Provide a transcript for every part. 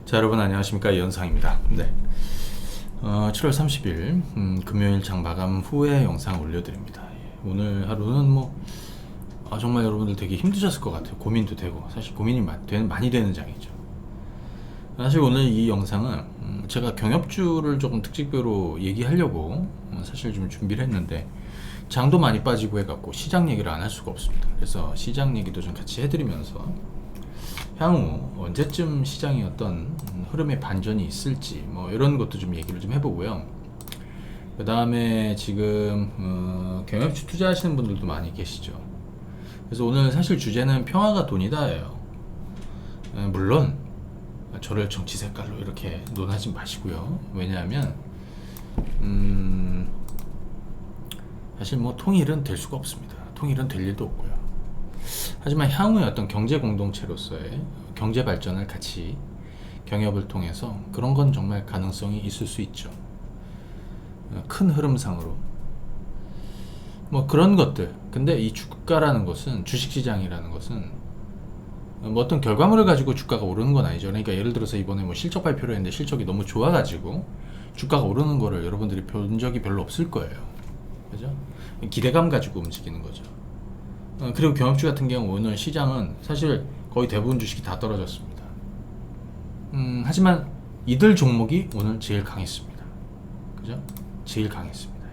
자, 여러분 안녕하십니까, 이현상입니다. 네. 7월 30일 금요일 장 마감 후에 영상 올려드립니다. 오늘 하루는 정말 여러분들 되게 힘드셨을 것 같아요. 고민도 되고, 사실 고민이 많이 되는 장이죠. 사실 오늘 이 영상은 제가 경협주를 조금 특징별로 얘기하려고 사실 좀 준비를 했는데, 장도 많이 빠지고 해갖고 시장 얘기를 안 할 수가 없습니다. 그래서 시장 얘기도 좀 같이 해드리면서 향후 언제쯤 시장이 어떤 흐름의 반전이 있을지 이런 것도 좀 얘기를 좀 해보고요. 그 다음에 지금 경협주 투자하시는 분들도 많이 계시죠. 그래서 오늘 사실 주제는 평화가 돈이다예요. 물론 저를 정치 색깔로 이렇게 논하지 마시고요. 왜냐하면 사실 통일은 될 수가 없습니다. 통일은 될 일도 없고요. 하지만 향후의 어떤 경제 공동체로서의 경제 발전을 같이 경협을 통해서 그런 건 정말 가능성이 있을 수 있죠. 큰 흐름상으로 그런 것들. 근데 이 주가라는 것은, 주식시장이라는 것은 어떤 결과물을 가지고 주가가 오르는 건 아니죠. 그러니까 예를 들어서 이번에 실적 발표를 했는데 실적이 너무 좋아가지고 주가가 오르는 거를 여러분들이 본 적이 별로 없을 거예요. 그죠? 기대감 가지고 움직이는 거죠. 그리고 경협주 같은 경우 오늘 시장은 사실 거의 대부분 주식이 다 떨어졌습니다. 하지만 이들 종목이 오늘 제일 강했습니다. 그죠? 제일 강했습니다.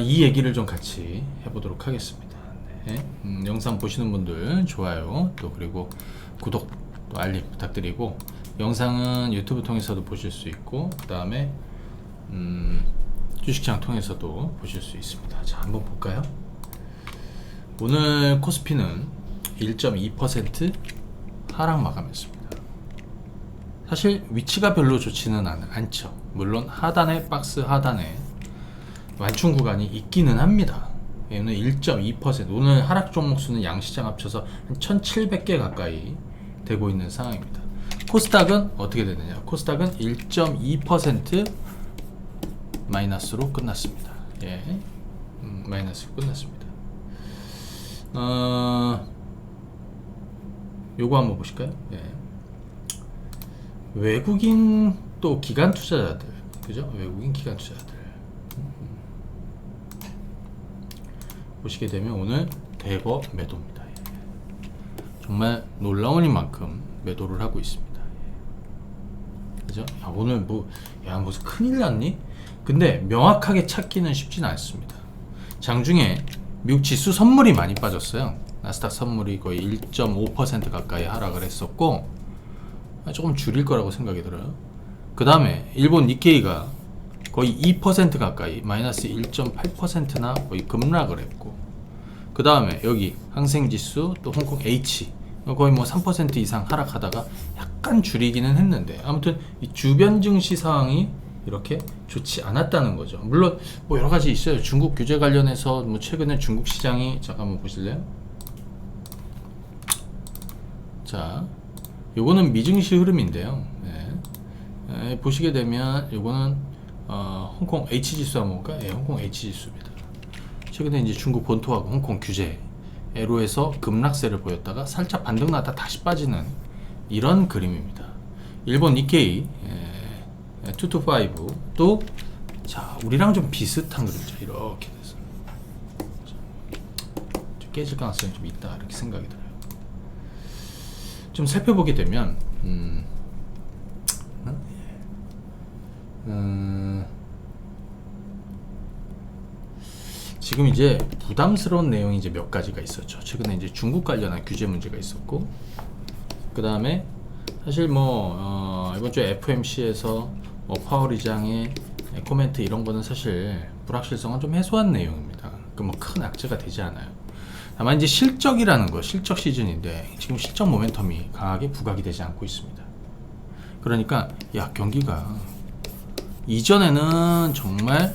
이 얘기를 좀 같이 해보도록 하겠습니다. 네. 영상 보시는 분들 좋아요, 또 그리고 구독, 또 알림 부탁드리고, 영상은 유튜브 통해서도 보실 수 있고, 그 다음에 주식시장 통해서도 보실 수 있습니다. 자, 한번 볼까요? 오늘 코스피는 1.2% 하락 마감했습니다. 사실 위치가 별로 좋지는 않죠. 물론 하단에, 박스 하단에 완충 구간이 있기는 합니다. 오늘 1.2%, 오늘 하락 종목 수는 양시장 합쳐서 한 1700개 가까이 되고 있는 상황입니다. 코스닥은 어떻게 되느냐? 코스닥은 1.2% 마이너스로 끝났습니다. 예, 마이너스로 끝났습니다. 요거 한번 보실까요? 예. 외국인 또 기관 투자자들, 그죠? 외국인 기관 투자자들 보시게 되면 오늘 대거 매도입니다. 예. 정말 놀라운 만큼 매도를 하고 있습니다. 예. 그죠? 야, 오늘 무슨 큰일 났니? 근데 명확하게 찾기는 쉽지는 않습니다. 장중에 미국 지수 선물이 많이 빠졌어요. 나스닥 선물이 거의 1.5% 가까이 하락을 했었고, 조금 줄일 거라고 생각이 들어요. 그 다음에 일본 니케이가 거의 2% 가까이, 마이너스 1.8%나 거의 급락을 했고, 그 다음에 여기 항생지수, 또 홍콩 H 거의 3% 이상 하락하다가 약간 줄이기는 했는데, 아무튼 이 주변 증시 상황이 이렇게 좋지 않았다는 거죠. 물론 여러 가지 있어요. 중국 규제 관련해서 최근에 중국 시장이, 잠깐만 보실래요? 자, 요거는 미증시 흐름인데요. 네. 보시게 되면 요거는 홍콩 H 지수 한번 볼까요? 네, 홍콩 H 지수입니다. 최근에 이제 중국 본토하고 홍콩 규제로 해서 급락세를 보였다가 살짝 반등 나다 다시 빠지는 이런 그림입니다. 일본 니케이 225도 자, 우리랑 좀 비슷한 그림이죠. 이렇게 돼서 좀 깨질 가능성이 좀 있다, 이렇게 생각이 들어요. 좀 살펴보게 되면 지금 이제 부담스러운 내용이 이제 몇 가지가 있었죠. 최근에 이제 중국 관련한 규제 문제가 있었고, 그 다음에 사실 이번 주에 FOMC에서 파월 의장의 코멘트 이런 거는 사실 불확실성은 좀 해소한 내용입니다. 큰 악재가 되지 않아요. 다만 이제 실적이라는 거, 실적 시즌인데 지금 실적 모멘텀이 강하게 부각이 되지 않고 있습니다. 그러니까 경기가 이전에는 정말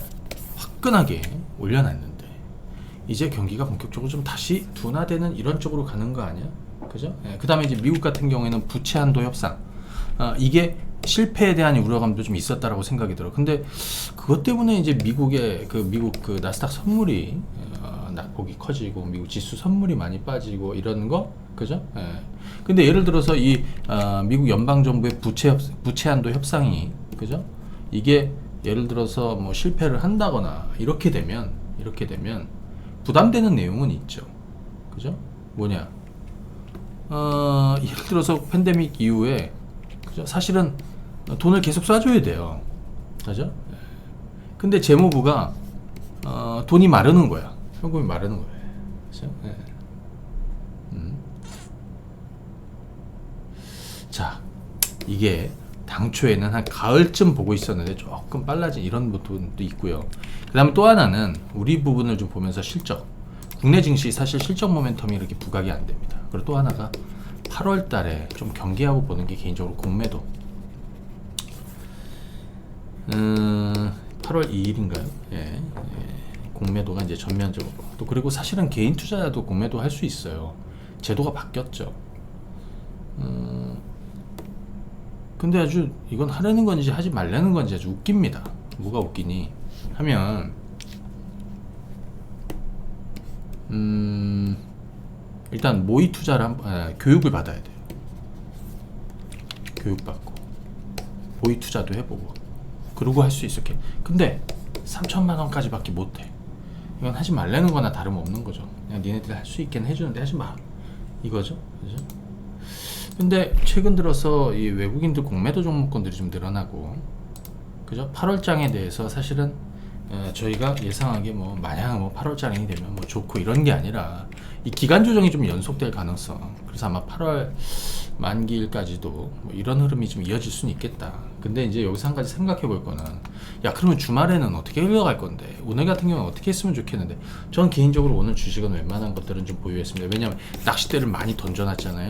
화끈하게 올려놨는데 이제 경기가 본격적으로 좀 다시 둔화되는 이런 쪽으로 가는 거 아니야? 그죠? 그 다음에 이제 미국 같은 경우에는 부채 한도 협상, 이게 실패에 대한 우려감도 좀 있었다라고 생각이 들어. 근데 그것 때문에 이제 미국 나스닥 선물이 낙폭이 커지고 미국 지수 선물이 많이 빠지고 이런 거 그죠? 예. 근데 예를 들어서 이 미국 연방 정부의 부채 한도 협상이 그죠? 이게 예를 들어서 뭐 실패를 한다거나 이렇게 되면 부담되는 내용은 있죠. 그죠? 뭐냐? 예를 들어서 팬데믹 이후에 그죠? 사실은 돈을 계속 쏴줘야 돼요. 그죠? 예. 근데 재무부가 돈이 마르는 거야. 현금이 마르는 거예요. 그죠? 예. 자, 이게 당초에는 한 가을쯤 보고 있었는데 조금 빨라진 이런 부분도 있고요. 그 다음에 또 하나는 우리 부분을 좀 보면서 실적, 국내 증시 사실 실적 모멘텀이 이렇게 부각이 안 됩니다. 그리고 또 하나가 8월 달에 좀 경계하고 보는 게 개인적으로 공매도 8월 2일인가요? 예, 공매도가 이제 전면적으로 또 그리고 사실은 개인 투자자도 공매도 할 수 있어요. 제도가 바뀌었죠. 근데 아주 이건 하려는 건지 하지 말라는 건지 아주 웃깁니다. 뭐가 웃기니 하면 일단 모의 투자를 교육을 받아야 돼요. 교육받고 모의 투자도 해보고 그러고 할 수 있었게. 근데 3천만 원까지밖에 못해. 이건 하지 말라는 거나 다름없는 거죠. 그냥 니네들 할 수 있긴 해주는데 하지 마 이거죠. 그죠? 근데 최근 들어서 이 외국인들 공매도 종목권들이 좀 늘어나고 그죠? 8월장에 대해서 사실은 저희가 예상하기에 뭐 마냥 뭐 8월장이 되면 뭐 좋고 이런 게 아니라 이 기간 조정이 좀 연속될 가능성. 그래서 아마 8월 만기일까지도 뭐 이런 흐름이 좀 이어질 수는 있겠다. 근데 이제 여기서 한 가지 생각해 볼 거는 야 그러면 주말에는 어떻게 흘러갈 건데 오늘 같은 경우는 어떻게 했으면 좋겠는데 전 개인적으로 오늘 주식은 웬만한 것들은 좀 보유했습니다. 왜냐하면 낚싯대를 많이 던져놨잖아요.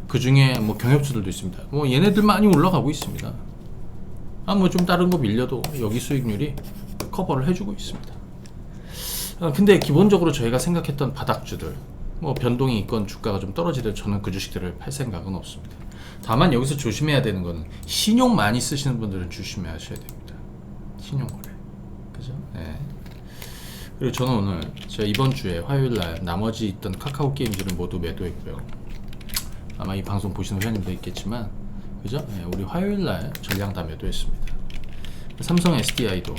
그 중에 뭐 경협주들도 있습니다. 뭐 얘네들 많이 올라가고 있습니다. 뭐 좀 다른 거 밀려도 여기 수익률이 커버를 해주고 있습니다. 근데 기본적으로 저희가 생각했던 바닥주들 뭐 변동이 있건 주가가 좀 떨어지더라도 저는 그 주식들을 팔 생각은 없습니다. 다만 여기서 조심해야 되는 거는 신용 많이 쓰시는 분들은 조심하셔야 됩니다. 신용거래 그죠? 네. 그리고 저는 오늘 제가 이번 주에 화요일날 나머지 있던 카카오 게임들은 모두 매도했고요. 아마 이 방송 보시는 회원님도 있겠지만 그죠? 네, 우리 화요일날 전량 다 매도했습니다. 삼성 SDI도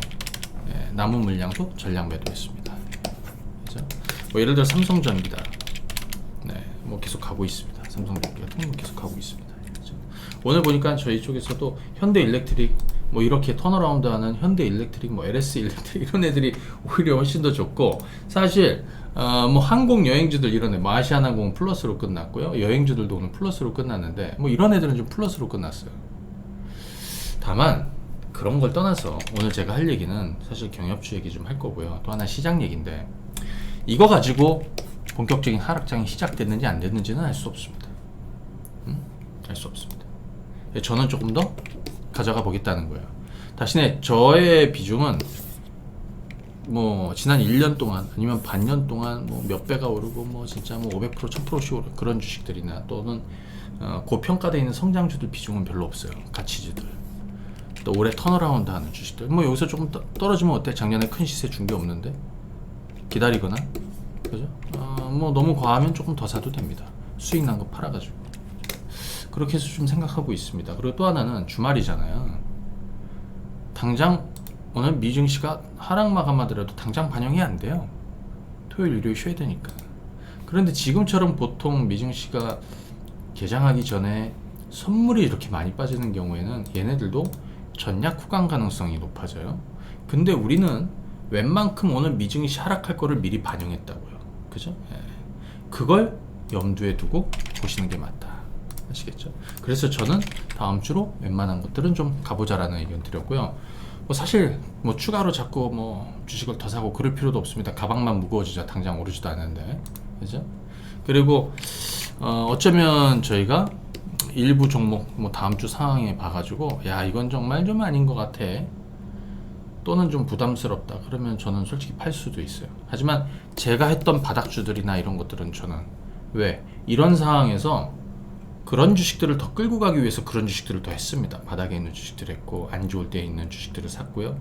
남은 물량도 전량 매도했습니다. 그죠? 뭐 예를 들어 삼성전기다. 네, 뭐 계속 가고 있습니다. 삼성전기 같은 거 계속 가고 있습니다. 그죠? 오늘 보니까 저희 쪽에서도 현대일렉트릭 뭐 이렇게 턴어라운드하는 현대일렉트릭, 뭐 LS일렉트릭 이런 애들이 오히려 훨씬 더 좋고 사실 뭐 항공 여행주들 이런 애, 뭐 아시아나항공 플러스로 끝났고요. 여행주들도 오늘 플러스로 끝났는데 뭐 이런 애들은 좀 플러스로 끝났어요. 다만 그런 걸 떠나서 오늘 제가 할 얘기는 사실 경협주 얘기 좀 할 거고요. 또 하나 시장 얘기인데 이거 가지고 본격적인 하락장이 시작됐는지 안 됐는지는 알 수 없습니다. 알 수 없습니다. 저는 조금 더 가져가 보겠다는 거예요. 대신에 저의 비중은 뭐 지난 1년 동안 아니면 반년 동안 뭐 몇 배가 오르고 뭐 진짜 뭐 500% 1000%씩 오르고 그런 주식들이나 또는 고평가되어 있는 성장주들 비중은 별로 없어요. 가치주들. 또 올해 턴어라운드 하는 주식들 뭐 여기서 조금 떨어지면 어때? 작년에 큰 시세 준 게 없는데 기다리거나 그죠? 뭐 너무 과하면 조금 더 사도 됩니다. 수익 난 거 팔아가지고 그렇게 해서 좀 생각하고 있습니다. 그리고 또 하나는 주말이잖아요. 당장 오늘 미증시가 하락 마감하더라도 당장 반영이 안 돼요. 토요일 일요일 쉬어야 되니까. 그런데 지금처럼 보통 미증시가 개장하기 전에 선물이 이렇게 많이 빠지는 경우에는 얘네들도 전략 후강 가능성이 높아져요. 근데 우리는 웬만큼 오늘 미증시 하락할 거를 미리 반영했다고요. 그죠? 예. 그걸 염두에 두고 보시는 게 맞다. 아시겠죠? 그래서 저는 다음 주로 웬만한 것들은 좀 가보자라는 의견 드렸고요. 뭐 사실 뭐 추가로 자꾸 뭐 주식을 더 사고 그럴 필요도 없습니다. 가방만 무거워지자 당장 오르지도 않는데. 그죠? 그리고 어쩌면 저희가 일부 종목 뭐 다음 주 상황에 봐가지고 야 이건 정말 좀 아닌 것 같아 또는 좀 부담스럽다 그러면 저는 솔직히 팔 수도 있어요. 하지만 제가 했던 바닥주들이나 이런 것들은 저는 왜 이런 상황에서 그런 주식들을 더 끌고 가기 위해서 그런 주식들을 더 했습니다. 바닥에 있는 주식들을 했고 안 좋을 때 있는 주식들을 샀고요.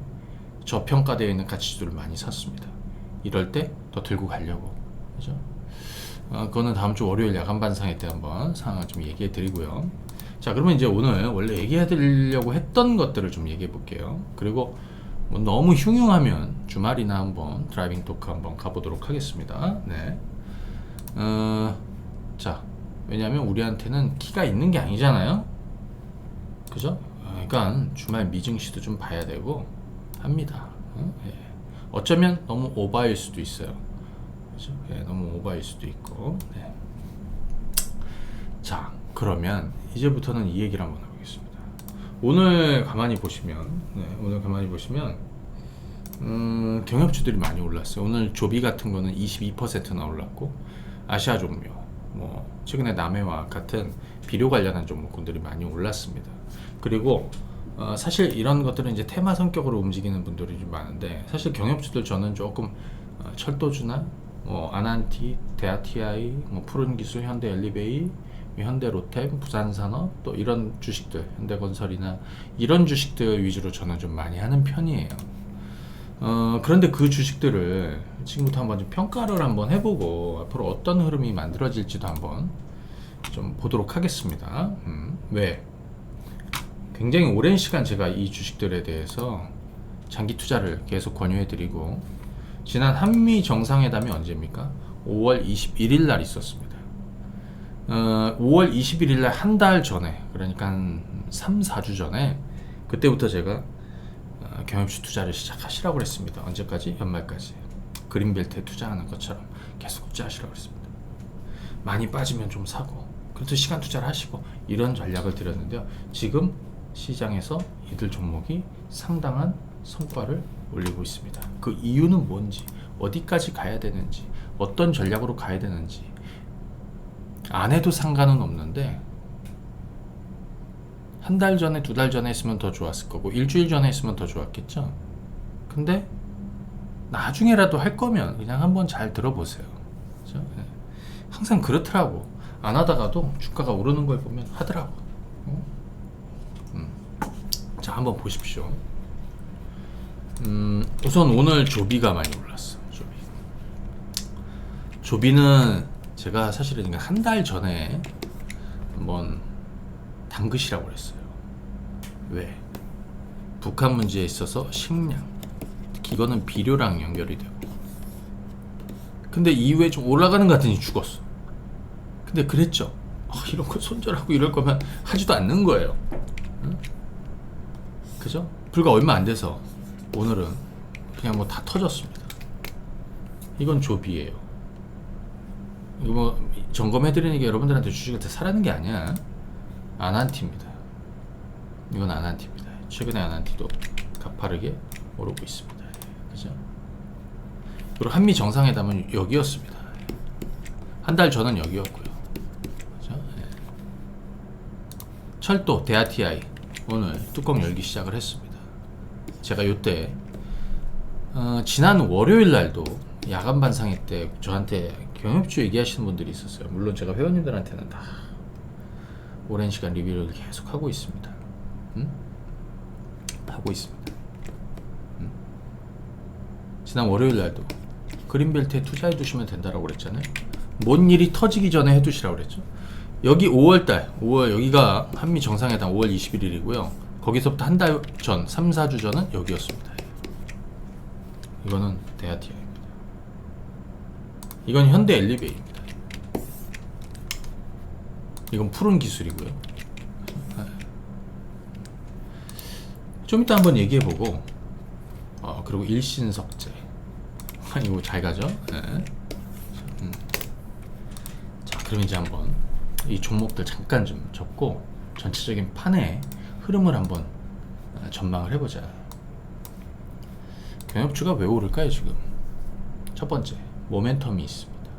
저평가되어 있는 가치주들을 많이 샀습니다. 이럴 때 더 들고 가려고. 그죠? 그거는 다음 주 월요일 야간 반상회 때 한번 상황을 좀 얘기해 드리고요. 자, 그러면 이제 오늘 원래 얘기해 드리려고 했던 것들을 좀 얘기해 볼게요. 그리고 뭐 너무 흉흉하면 주말이나 한번 드라이빙 토크 한번 가보도록 하겠습니다. 네. 자, 왜냐하면 우리한테는 키가 있는 게 아니잖아요. 그죠? 그러니까 주말 미증시도 좀 봐야 되고 합니다. 예. 어쩌면 너무 오바일 수도 있어요. 그죠? 예, 너무 오바일 수도 있고. 네. 자, 그러면 이제부터는 이 얘기를 한번 해보겠습니다. 오늘 가만히 보시면, 경협주들이 많이 올랐어요. 오늘 조비 같은 거는 22%나 올랐고, 아시아 종료, 뭐 최근에 남해와 같은 비료 관련한 종목군들이 많이 올랐습니다. 그리고 사실 이런 것들은 이제 테마 성격으로 움직이는 분들이 좀 많은데, 사실 경협주들 저는 조금 철도주나 뭐 아난티, 대아TI, 뭐 푸른기술, 현대엘리베이, 현대로템, 부산산업, 또 이런 주식들, 현대건설이나 이런 주식들 위주로 저는 좀 많이 하는 편이에요. 그런데 그 주식들을 지금부터 한번 좀 평가를 한번 해보고 앞으로 어떤 흐름이 만들어질지도 한번 좀 보도록 하겠습니다. 왜? 굉장히 오랜 시간 제가 이 주식들에 대해서 장기 투자를 계속 권유해드리고, 지난 한미 정상회담이 언제입니까? 5월 21일 날 있었습니다. 5월 21일 날 한 달 전에, 그러니까 한 3, 4주 전에, 그때부터 제가 경협주 투자를 시작하시라고 그랬습니다. 언제까지? 연말까지. 그린벨트에 투자하는 것처럼 계속 투자하시라고 그랬습니다. 많이 빠지면 좀 사고, 그래도 시간 투자를 하시고, 이런 전략을 드렸는데요. 지금 시장에서 이들 종목이 상당한 성과를 올리고 있습니다. 그 이유는 뭔지, 어디까지 가야 되는지, 어떤 전략으로 가야 되는지 안 해도 상관은 없는데, 한 달 전에, 두 달 전에 했으면 더 좋았을 거고, 일주일 전에 했으면 더 좋았겠죠. 근데 나중에라도 할 거면 그냥 한번 잘 들어보세요. 그렇죠? 네. 항상 그렇더라고. 안 하다가도 주가가 오르는 걸 보면 하더라고. 자, 한번 보십시오. 우선 오늘 조비가 많이 올랐어. 조비는 제가 사실은 한 달 전에 한번 담그시라고 그랬어요. 왜? 북한 문제에 있어서 식량, 이거는 비료랑 연결이 되고, 근데 이후에 좀 올라가는 것 같으니 죽었어. 근데 그랬죠. 이런 거 손절하고 이럴 거면 하지도 않는 거예요. 응? 그죠? 불과 얼마 안 돼서 오늘은 그냥 뭐 다 터졌습니다. 이건 조비예요. 이거 뭐 점검해드리는 게 여러분들한테 주식을 다 사라는 게 아니야. 아난티입니다. 이건 아난티입니다. 최근에 아난티도 가파르게 오르고 있습니다. 그죠? 그리고 한미 정상회담은 여기였습니다. 한 달 전은 여기였고요. 그죠? 네. 철도, 대아TI 오늘 뚜껑 열기 시작을 했습니다. 제가 요때 지난 월요일 날도 야간 반상회 때 저한테 경협주 얘기하시는 분들이 있었어요. 물론 제가 회원님들한테는 다 오랜 시간 리뷰를 계속 하고 있습니다. 하고 있습니다. 지난 월요일 날도 그린벨트에 투자해 두시면 된다라고 그랬잖아요. 뭔 일이 터지기 전에 해 두시라고 그랬죠. 여기 5월 여기가 한미 정상회담 5월 21일이고요. 거기서부터 한 달 전, 3, 4주 전은 여기였습니다. 이거는 대아TI입니다. 이건 현대엘리베이입니다. 이건 푸른 기술이고요. 좀 이따 한번 얘기해보고, 그리고 일신석재 이거 잘 가죠? 네. 자, 그럼 이제 한번 이 종목들 잠깐 좀 접고 전체적인 판의 흐름을 한번 전망을 해보자. 경협주가 왜 오를까요? 지금 첫 번째, 모멘텀이 있습니다.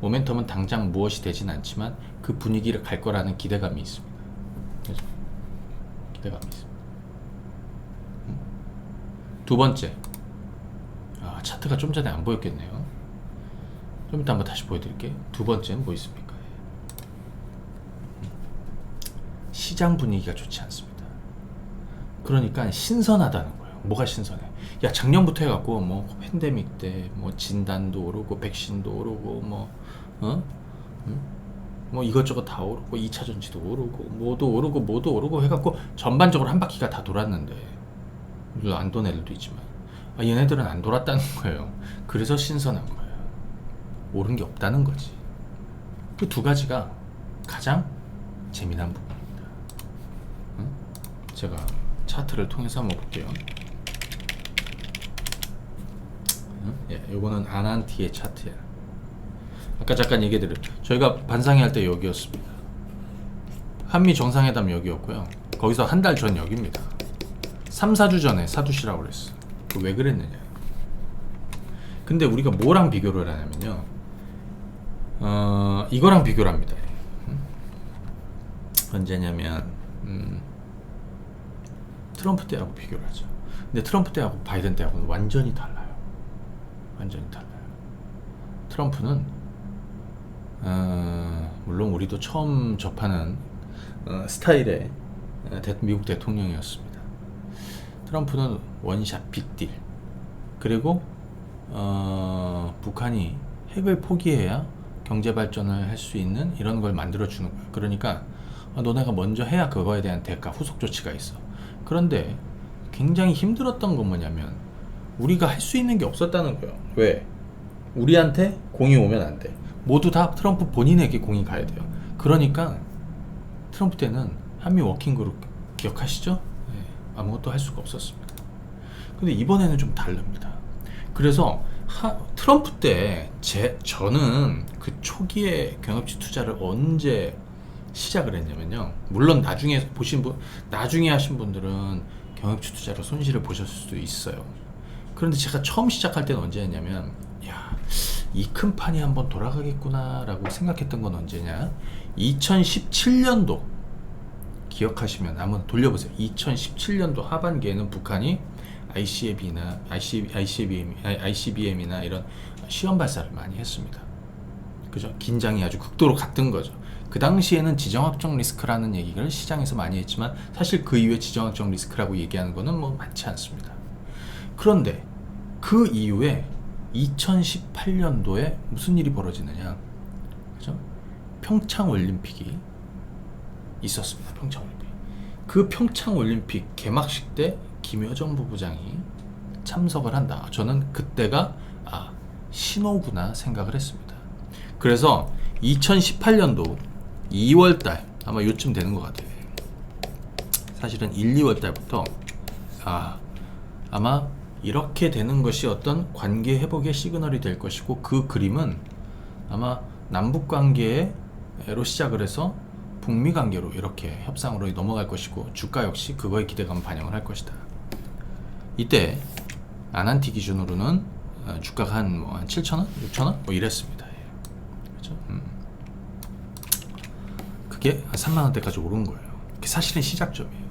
모멘텀은 당장 무엇이 되진 않지만 그 분위기를 갈 거라는 기대감이 있습니다. 그렇죠? 기대감이 있습니다. 두 번째, 차트가 좀 전에 안 보였겠네요. 좀 이따 한번 다시 보여드릴게요. 두 번째는 뭐 있습니까? 시장 분위기가 좋지 않습니다. 그러니까 신선하다는 거예요. 뭐가 신선해? 야 작년부터 해갖고 뭐 팬데믹 때 뭐 진단도 오르고 백신도 오르고 뭐 뭐 이것저것 다 오르고 2차 전지도 오르고 뭐도 오르고 해갖고 전반적으로 한 바퀴가 다 돌았는데, 물론 안 돈 애들도 있지만 얘네들은 안 돌았다는 거예요. 그래서 신선한 거예요. 오른 게 없다는 거지. 그 두 가지가 가장 재미난 부분입니다. 제가 차트를 통해서 한번 볼게요. 예, 요거는 아난티의 차트야. 아까 잠깐 얘기드렸죠. 저희가 반상회 할 때 여기였습니다. 한미 정상회담 여기였고요. 거기서 한 달 전 여기입니다. 3, 4주 전에 사두시라고 그랬어. 왜 그랬느냐. 근데 우리가 뭐랑 비교를 하냐면요. 이거랑 비교를 합니다. 언제냐면 트럼프 때하고 비교를 하죠. 근데 트럼프 때하고 바이든 때하고는 완전히 달라요. 완전히 달라요. 트럼프는 물론 우리도 처음 접하는 스타일의 미국 대통령이었습니다. 트럼프는 원샷 빅딜, 그리고 북한이 핵을 포기해야 경제 발전을 할 수 있는 이런 걸 만들어 주는 거예요. 그러니까 너네가 먼저 해야 그거에 대한 대가, 후속 조치가 있어. 그런데 굉장히 힘들었던 건 뭐냐면 우리가 할 수 있는 게 없었다는 거예요. 왜? 우리한테 공이 오면 안 돼. 모두 다 트럼프 본인에게 공이 가야 돼요. 그러니까 트럼프 때는 한미 워킹그룹 기억하시죠? 네, 아무것도 할 수가 없었습니다. 근데 이번에는 좀 다릅니다. 그래서 트럼프 때 저는 그 초기에 경협지 투자를 언제 시작을 했냐면요. 물론 나중에 하신 분들은 경협지 투자로 손실을 보셨을 수도 있어요. 그런데 제가 처음 시작할 때는 언제였냐면, 야, 이 큰 판이 한번 돌아가겠구나 라고 생각했던 건 언제냐, 2017년도 기억하시면 한번 돌려보세요. 2017년도 하반기에는 북한이 ICBM이나 이런 시험 발사를 많이 했습니다. 그죠? 긴장이 아주 극도로 갔던 거죠. 그 당시에는 지정학적 리스크라는 얘기를 시장에서 많이 했지만 사실 그 이후에 지정학적 리스크라고 얘기하는 거는 뭐 많지 않습니다. 그런데 그 이후에 2018년도에 무슨 일이 벌어지느냐, 그죠? 평창 올림픽이 있었습니다. 평창 올림픽. 그 평창 올림픽 개막식 때 김여정 부부장이 참석을 한다. 저는 그때가 신호구나 생각을 했습니다. 그래서 2018년도 2월달 아마 요쯤 되는 것 같아요. 사실은 1, 2월달부터 아마 이렇게 되는 것이 어떤 관계 회복의 시그널이 될 것이고, 그 그림은 아마 남북 관계로 시작을 해서 북미 관계로 이렇게 협상으로 넘어갈 것이고, 주가 역시 그거에 기대감 반영을 할 것이다. 이때 아난티 기준으로는 주가가 한 7,000원? 6,000원? 뭐 이랬습니다. 그렇죠? 그게 한 3만원대까지 오른 거예요. 그게 사실은 시작점이에요.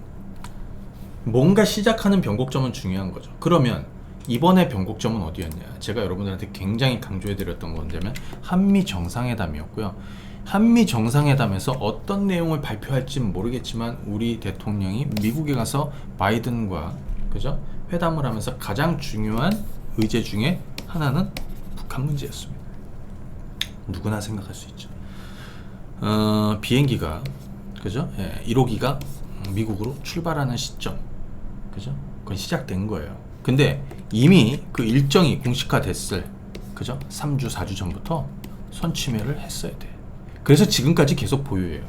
뭔가 시작하는 변곡점은 중요한 거죠. 그러면 이번에 변곡점은 어디였냐? 제가 여러분들한테 굉장히 강조해드렸던 건 뭐냐면 한미 정상회담이었고요. 한미 정상회담에서 어떤 내용을 발표할지는 모르겠지만 우리 대통령이 미국에 가서 바이든과, 그죠? 회담을 하면서 가장 중요한 의제 중에 하나는 북한 문제였습니다. 누구나 생각할 수 있죠. 비행기가, 그죠? 1호기가 미국으로 출발하는 시점, 그죠? 그건 시작된 거예요. 근데 이미 그 일정이 공식화됐을, 그죠? 3주, 4주 전부터 선취매를 했어야 돼. 그래서 지금까지 계속 보유해요.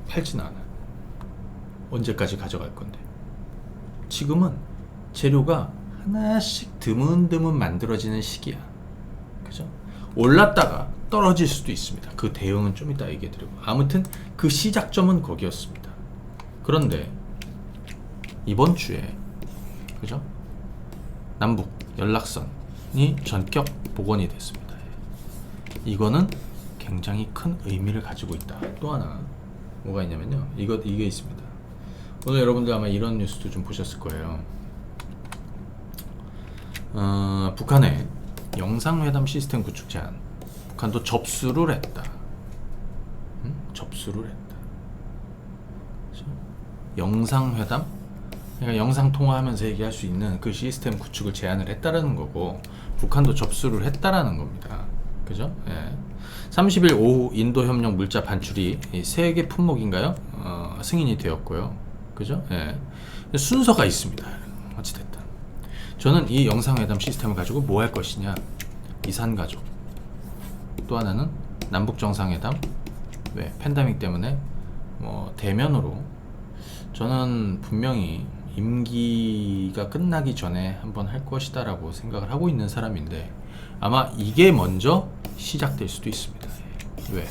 팔진 않아. 언제까지 가져갈 건데. 지금은 재료가 하나씩 드문드문 만들어지는 시기야. 그죠? 올랐다가 떨어질 수도 있습니다. 그 대응은 좀 이따 얘기해드리고. 아무튼 그 시작점은 거기였습니다. 그런데 이번 주에, 그죠? 남북 연락선이 전격 복원이 됐습니다. 이거는 굉장히 큰 의미를 가지고 있다. 또 하나 뭐가 있냐면요, 이게 있습니다. 오늘 여러분들 아마 이런 뉴스도 좀 보셨을 거예요. 북한의 영상회담 시스템 구축 제안, 북한도 접수를 했다. 접수를 했다. 그렇죠? 영상회담 그러니까 영상 통화하면서 얘기할 수 있는 그 시스템 구축을 제안을 했다라는 거고, 북한도 접수를 했다라는 겁니다. 그죠? 예. 30일 오후 인도 협력 물자 반출이 세계 품목인가요? 승인이 되었고요. 그죠? 예. 순서가 있습니다. 어찌됐든 저는 이 영상회담 시스템을 가지고 뭐 할 것이냐, 이산가족, 또 하나는 남북정상회담, 왜 팬데믹 때문에 뭐 대면으로, 저는 분명히 임기가 끝나기 전에 한번 할 것이다 라고 생각을 하고 있는 사람인데, 아마 이게 먼저 시작될 수도 있습니다. 왜?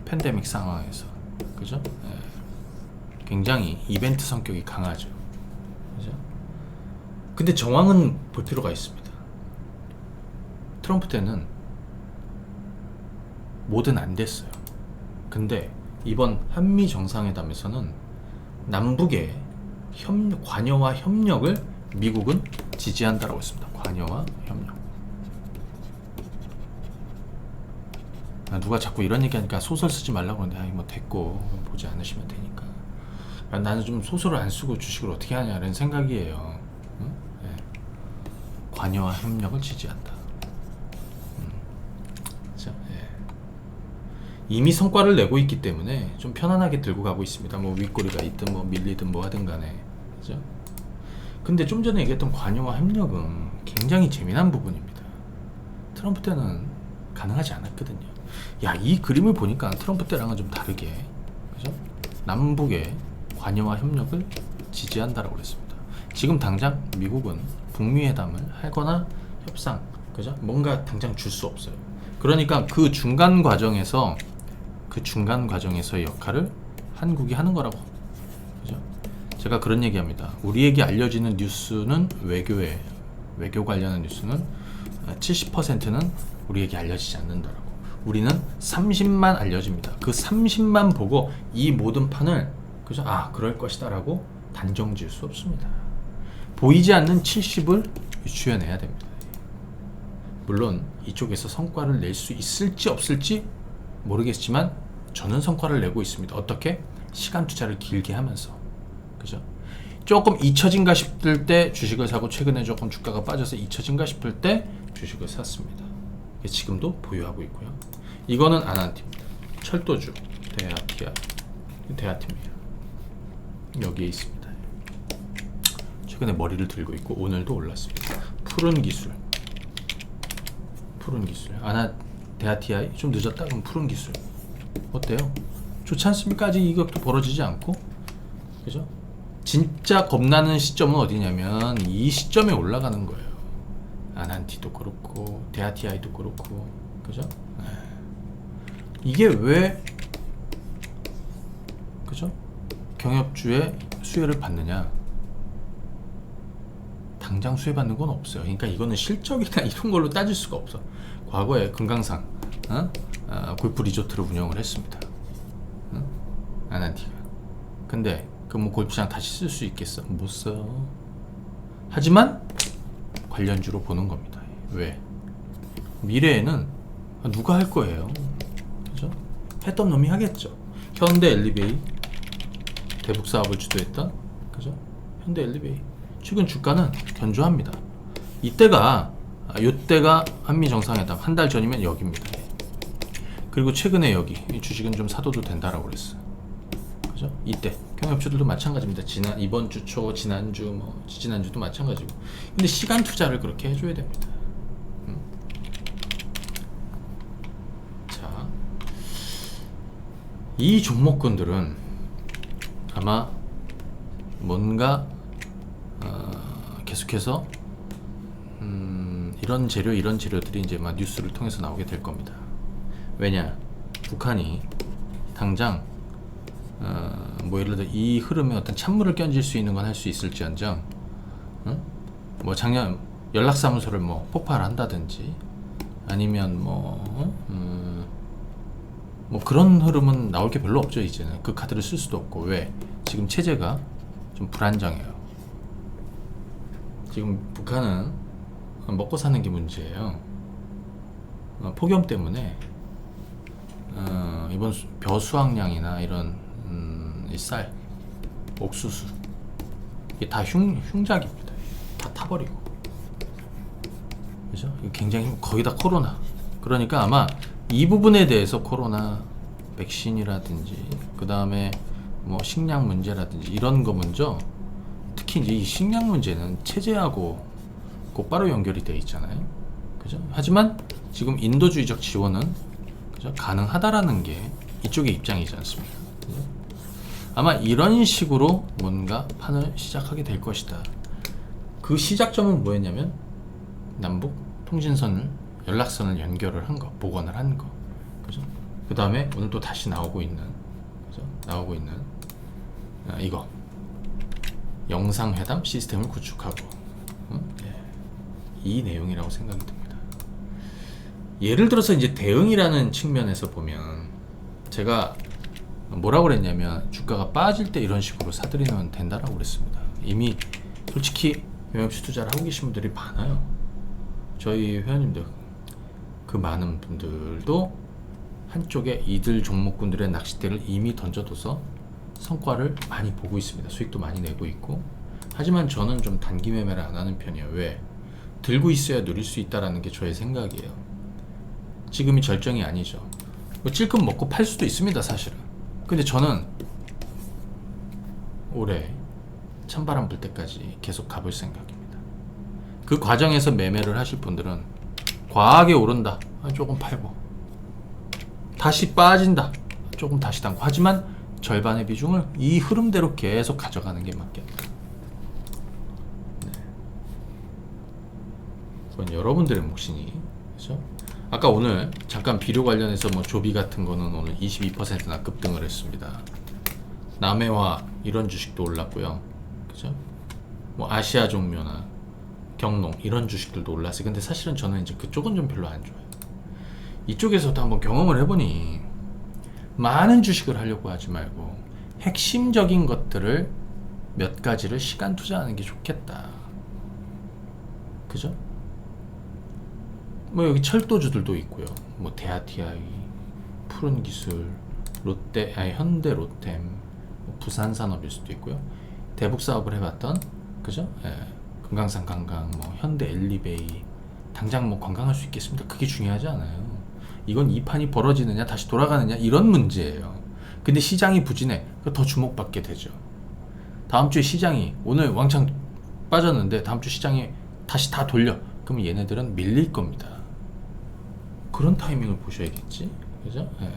팬데믹 상황에서. 그죠? 예. 굉장히 이벤트 성격이 강하죠. 그죠? 근데 정황은 볼 필요가 있습니다. 트럼프 때는 뭐든 안 됐어요. 근데 이번 한미 정상회담에서는 남북의 관여와 협력을 미국은 지지한다라고 했습니다. 관여와 협력. 누가 자꾸 이런 얘기하니까 소설 쓰지 말라고 하는데, 뭐 됐고 보지 않으시면 되니까. 나는 좀 소설을 안 쓰고 주식을 어떻게 하냐는 생각이에요. 응? 네. 관여와 협력을 지지한다. 자, 예. 이미 성과를 내고 있기 때문에 좀 편안하게 들고 가고 있습니다. 뭐 윗꼬리가 있든 뭐 밀리든 뭐 하든 간에. 그죠? 근데 좀 전에 얘기했던 관여와 협력은 굉장히 재미난 부분입니다. 트럼프 때는 가능하지 않았거든요. 야, 이 그림을 보니까 트럼프 때랑은 좀 다르게, 그죠? 남북의 관여와 협력을 지지한다라고 그랬습니다. 지금 당장 미국은 북미 회담을 하거나 협상, 그죠? 뭔가 당장 줄 수 없어요. 그러니까 그 중간 과정에서의 역할을 한국이 하는 거라고. 그죠? 제가 그런 얘기합니다. 우리에게 알려지는 뉴스는 외교 관련한 뉴스는 70%는 우리에게 알려지지 않는다라고. 우리는 30만 알려집니다. 그 30만 보고 이 모든 판을, 그죠? 아, 그럴 것이다라고 단정 지을 수 없습니다. 보이지 않는 70을 유추해내야 됩니다. 물론 이쪽에서 성과를 낼 수 있을지 없을지 모르겠지만 저는 성과를 내고 있습니다. 어떻게? 시간 투자를 길게 하면서. 그죠? 조금 잊혀진가 싶을 때 주식을 사고, 최근에 조금 주가가 빠져서 잊혀진가 싶을 때 주식을 샀습니다. 지금도 보유하고 있고요. 이거는 아난티입니다. 철도주 대하티입니다. 여기에 있습니다. 최근에 머리를 들고 있고 오늘도 올랐습니다. 푸른 기술 대하티아이 좀 늦었다 그럼 푸른 기술 어때요? 좋지 않습니까? 아직 이것도 벌어지지 않고. 그죠? 진짜 겁나는 시점은 어디냐면 이 시점에 올라가는 거예요. 아난티도 그렇고 대하티아이도 그렇고. 그죠? 이게 왜, 그죠? 경협주의 수혜를 받느냐? 당장 수혜받는 건 없어요. 그러니까 이거는 실적이나 이런 걸로 따질 수가 없어. 과거에 금강산 골프 리조트를 운영을 했습니다. 아난티가. 근데 그 뭐 골프장 다시 쓸 수 있겠어? 못 써. 하지만 관련주로 보는 겁니다. 왜? 미래에는 누가 할 거예요? 그죠? 했던 놈이 하겠죠. 현대 엘리베이 대북 사업을 주도했던, 그죠? 현대 엘리베이 최근 주가는 견조합니다. 이때가 한미 정상회담 한 달 전이면 여기입니다. 그리고 최근에 여기 이 주식은 좀 사둬도 된다라고 그랬어. 그죠? 이때 경협주들도 마찬가지입니다. 이번 주 초, 지난주, 뭐 지지난주도 마찬가지고. 근데 시간 투자를 그렇게 해줘야 됩니다. 자, 이 종목군들은 아마 뭔가 계속해서 이런 재료들이 이제 막 뉴스를 통해서 나오게 될 겁니다. 왜냐? 북한이 당장 뭐 예를 들어 이 흐름에 어떤 찬물을 끼얹을 수 있는 건 할 수 있을지언정, 뭐 작년 연락사무소를 뭐 폭발한다든지 아니면 뭐 그런 흐름은 나올 게 별로 없죠. 이제는 그 카드를 쓸 수도 없고. 왜? 지금 체제가 좀 불안정해요. 지금 북한은 먹고 사는 게 문제예요. 폭염 때문에 이번 벼 수확량이나 이런 이 쌀, 옥수수 이게 다 흉작입니다. 다 타버리고. 그죠? 이거 굉장히 거의 다 코로나. 그러니까 아마 이 부분에 대해서 코로나 백신이라든지 그 다음에 뭐 식량 문제라든지 이런 거 먼저, 특히 이제 이 식량 문제는 체제하고 곧바로 연결이 돼 있잖아요. 그죠? 하지만 지금 인도주의적 지원은, 그죠? 가능하다라는 게 이쪽의 입장이지 않습니까? 그죠? 아마 이런 식으로 뭔가 판을 시작하게 될 것이다. 그 시작점은 뭐였냐면 남북 통신선을, 연락선을 연결을 한 거, 복원을 한 거. 그죠? 그 다음에 오늘 또 다시 나오고 있는, 그죠? 나오고 있는 이거 영상회담 시스템을 구축하고, 네. 이 내용이라고 생각이 듭니다. 예를 들어서 이제 대응이라는 측면에서 보면 제가 뭐라고 그랬냐면 주가가 빠질 때 이런 식으로 사들이면 된다라고 그랬습니다. 이미 솔직히 영역시 투자를 하고 계신 분들이 많아요. 저희 회원님들 그 많은 분들도 한쪽에 이들 종목군들의 낚싯대를 이미 던져둬서 성과를 많이 보고 있습니다. 수익도 많이 내고 있고. 하지만 저는 좀 단기 매매를 안 하는 편이에요. 왜? 들고 있어야 누릴 수 있다라는 게 저의 생각이에요. 지금이 절정이 아니죠. 뭐 찔끔 먹고 팔 수도 있습니다, 사실은. 근데 저는 올해 찬바람 불 때까지 계속 가볼 생각입니다. 그 과정에서 매매를 하실 분들은 과하게 오른다, 조금 팔고, 다시 빠진다, 조금 다시 담고. 하지만 절반의 비중을 이 흐름대로 계속 가져가는 게 맞겠다. 네. 그건 여러분들의 몫이니, 그렇죠? 아까 오늘 잠깐 비료 관련해서 뭐 조비 같은 거는 오늘 22%나 급등을 했습니다. 남해와 이런 주식도 올랐고요, 그죠? 뭐 아시아 종묘나 경농 이런 주식들도 올랐어요. 근데 사실은 저는 이제 그쪽은 좀 별로 안 좋아요. 이쪽에서도 한번 경험을 해보니 많은 주식을 하려고 하지 말고 핵심적인 것들을 몇 가지를 시간 투자하는 게 좋겠다. 그죠? 뭐 여기 철도주들도 있고요. 뭐 대하TI, 푸른기술, 롯데, 현대 로템, 뭐 부산산업일 수도 있고요. 대북 사업을 해봤던, 그죠? 예, 금강산 관광, 뭐 현대 엘리베이, 당장 뭐 관광할 수 있겠습니다. 그게 중요하지 않아요. 이건 이 판이 벌어지느냐 다시 돌아가느냐 이런 문제예요. 근데 시장이 부진해, 더 주목받게 되죠. 다음 주에 시장이 오늘 왕창 빠졌는데 다음 주 시장이 다시 다 돌려, 그러면 얘네들은 밀릴 겁니다. 그런 타이밍을 보셔야겠지, 그죠? 예.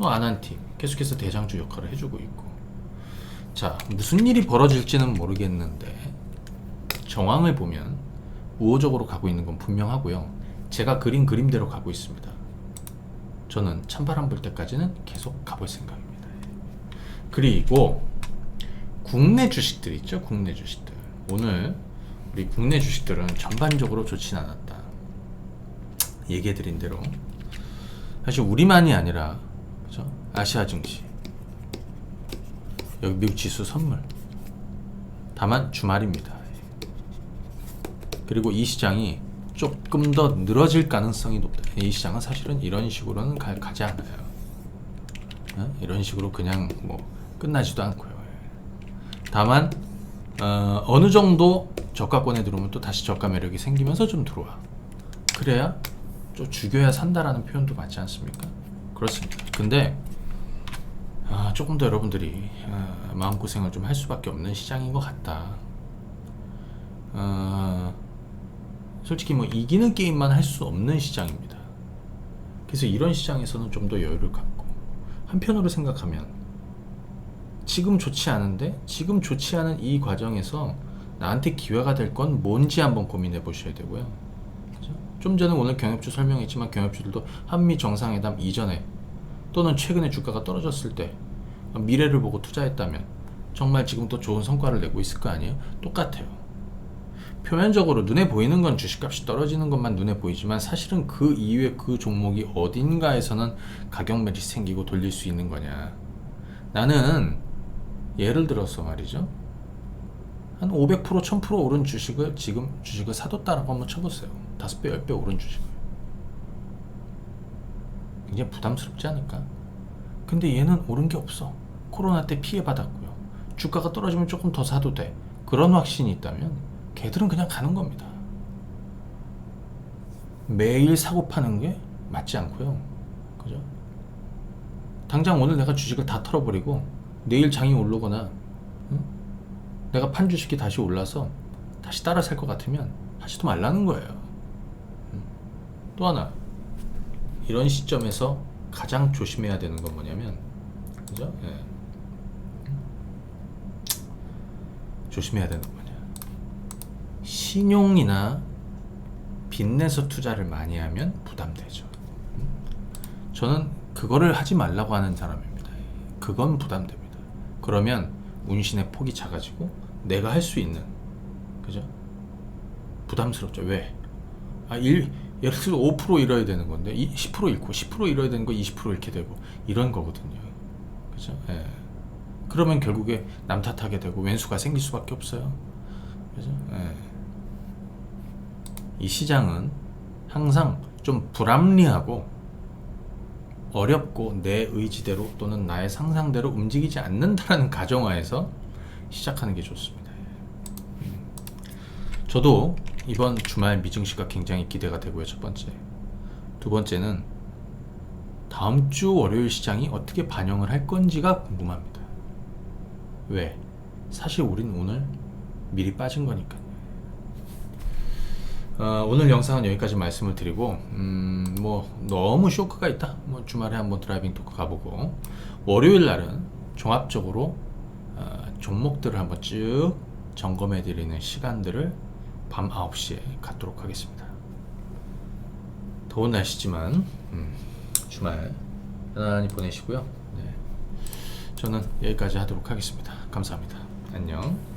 아난티 계속해서 대장주 역할을 해주고 있고. 자, 무슨 일이 벌어질지는 모르겠는데 정황을 보면 우호적으로 가고 있는 건 분명하고요. 제가 그린 그림대로 가고 있습니다. 저는 찬바람 불 때까지는 계속 가볼 생각입니다. 그리고 국내 주식들 있죠, 국내 주식들. 오늘 우리 국내 주식들은 전반적으로 좋진 않았다. 얘기해드린 대로 사실 우리만이 아니라, 그죠? 아시아 증시, 여기 미국 지수 선물. 다만 주말입니다. 그리고 이 시장이 조금 더 늘어질 가능성이 높다. 이 시장은 사실은 이런 식으로는 가지 않아요. 이런 식으로 그냥 뭐 끝나지도 않고요. 다만 어느 정도 저가권에 들어오면 또 다시 저가 매력이 생기면서 좀 들어와. 그래야 좀 죽여야 산다라는 표현도 맞지 않습니까? 그렇습니다. 근데 조금 더 여러분들이 마음고생을 좀 할 수밖에 없는 시장인 것 같다. 솔직히 뭐 이기는 게임만 할 수 없는 시장입니다. 그래서 이런 시장에서는 좀 더 여유를 갖고, 한편으로 생각하면 지금 좋지 않은데 지금 좋지 않은 이 과정에서 나한테 기회가 될 건 뭔지 한번 고민해 보셔야 되고요. 그죠? 좀 전에 오늘 경협주 설명했지만 경협주들도 한미 정상회담 이전에 또는 최근에 주가가 떨어졌을 때 미래를 보고 투자했다면 정말 지금 또 좋은 성과를 내고 있을 거 아니에요? 똑같아요. 표면적으로 눈에 보이는 건 주식값이 떨어지는 것만 눈에 보이지만 사실은 그 이후에 그 종목이 어딘가에서는 가격 매립이 생기고 돌릴 수 있는 거냐. 나는 예를 들어서 말이죠, 한 500% 1000% 오른 주식을 지금 주식을 사뒀다라고 한번 쳐보세요. 5배 10배 오른 주식을. 굉장히 부담스럽지 않을까? 근데 얘는 오른 게 없어. 코로나 때 피해받았고요. 주가가 떨어지면 조금 더 사도 돼. 그 그런 확신이 있다면 걔들은 그냥 가는 겁니다. 매일 사고 파는 게 맞지 않고요. 그죠? 당장 오늘 내가 주식을 다 털어버리고 내일 장이 오르거나 응? 내가 판 주식이 다시 올라서 다시 따라 살 것 같으면 하지도 말라는 거예요. 또 하나, 이런 시점에서 가장 조심해야 되는 건 뭐냐면, 그죠? 예. 조심해야 되는 건 뭐냐, 신용이나 빚내서 투자를 많이 하면 부담되죠. 저는 그거를 하지 말라고 하는 사람입니다. 그건 부담됩니다. 그러면 운신의 폭이 작아지고 내가 할 수 있는, 그죠? 부담스럽죠. 왜? 예를 들어 5% 잃어야 되는 건데 10% 잃고 10% 잃어야 되는 거 20% 잃게 되고 이런 거거든요. 그죠? 예. 그러면 결국에 남 탓하게 되고 왼수가 생길 수밖에 없어요. 그죠? 예. 이 시장은 항상 좀 불합리하고 어렵고 내 의지대로 또는 나의 상상대로 움직이지 않는다라는 가정하에서 시작하는 게 좋습니다. 저도 이번 주말 미증시가 굉장히 기대가 되고요. 첫 번째. 두 번째는 다음 주 월요일 시장이 어떻게 반영을 할 건지가 궁금합니다. 왜? 사실 우린 오늘 미리 빠진 거니까요. 오늘 영상은 여기까지 말씀을 드리고 뭐 너무 쇼크가 있다, 뭐 주말에 한번 드라이빙 토크 가보고 월요일 날은 종합적으로 종목들을 한번 쭉 점검해 드리는 시간들을 밤 9시에 갖도록 하겠습니다. 더운 날씨지만 주말 편안히 보내시고요. 네. 저는 여기까지 하도록 하겠습니다. 감사합니다. 안녕.